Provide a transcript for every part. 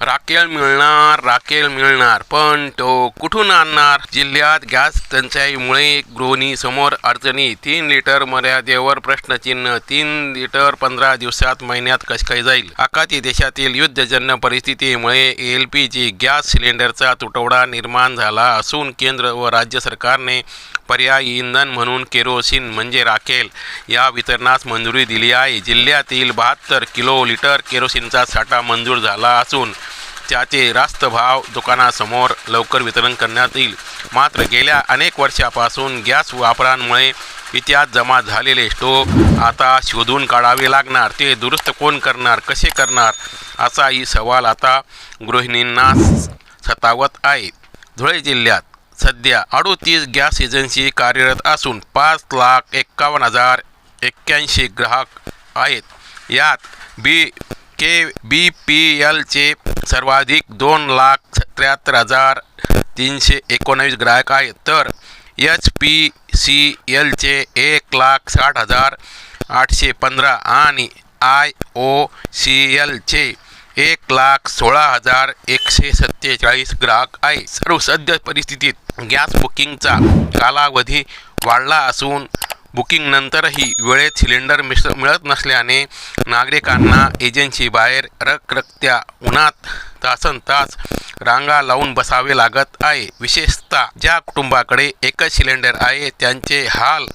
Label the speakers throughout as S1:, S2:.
S1: राखेल मिळणार, पण तो कुठून आणणार? जिल्ह्यात गॅस टंचाईमुळे गृहिणींसमोर अडचणी. 3 लिटर मर्यादेवर प्रश्नचिन्ह. 3 लिटर 15 दिवसात महिन्यात कसे काय जाईल? आखाती देशातील युद्धजन्य परिस्थितीमुळे LPG गॅस सिलेंडरचा तुटवडा निर्माण झाला असून केंद्र व राज्य सरकारने पर्यायी इंधन म्हणून केरोसिन म्हणजे राखेल या वितरणास मंजुरी दिली आहे. जिल्ह्यातील 72 किलो लिटर केरोसिनचा साठा मंजूर झाला असून त्याचे रास्त भाव दुकानासमोर लवकर वितरण करण्यात येईल. मात्र गेल्या अनेक वर्षापासून गॅस वापरामुळे इतिहास जमा झालेले स्टोव्ह आता शोधून काढावे लागणार. ते दुरुस्त कोण करणार, कसे करणार असाही सवाल आता गृहिणींना सतावत आहे. धुळे जिल्ह्यात सध्या 38 गॅस एजन्सी कार्यरत असून 5,51,081 ग्राहक आहेत. यात BPLचे सर्वाधिक 2,73,319 ग्राहक आहेत, तर HPCLचे 1,60,815 आणि IOCLचे 1,16,147 ग्राहक आहे. सर्व सद्य परिस्थितीत गॅस बुकिंगचा कालावधी वाढला असून बुकिंगनंतरही वेळेत सिलेंडर मिळत नसल्याने नागरिकांना एजन्सीबाहेर रखरखत्या उन्हात तासनतास रांगा लावून बसावे लागत आहे. विशेषतः ज्या कुटुंबाकडे एकच सिलेंडर आहे त्यांचे हाल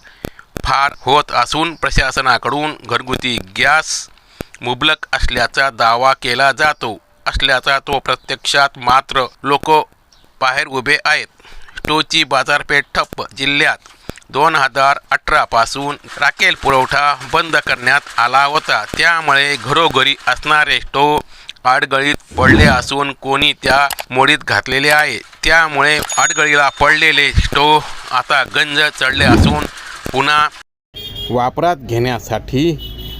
S1: फार होत असून प्रशासनाकडून घरगुती गॅस मुबलक असल्याचा दावा केला जातो असल्याचा तो प्रत्यक्षात मात्र लोक बाहेर उभे आहेत. स्टोव्हची बाजारपेठ ठप्प. जिल्ह्यात 2018 पासून राखेल पुरवठा बंद करण्यात आला होता. त्यामुळे घरोघरी असणारे स्टोव्ह आडगळीत पडले असून कोणी त्या मोडीत घातलेले आहे. त्यामुळे आडगळीला पडलेले स्टोव्ह आता गंज चढले असून पुन्हा वापरात घेण्यासाठी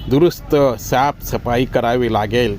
S1: दुरुस्त साफसफाई करावी लागेल.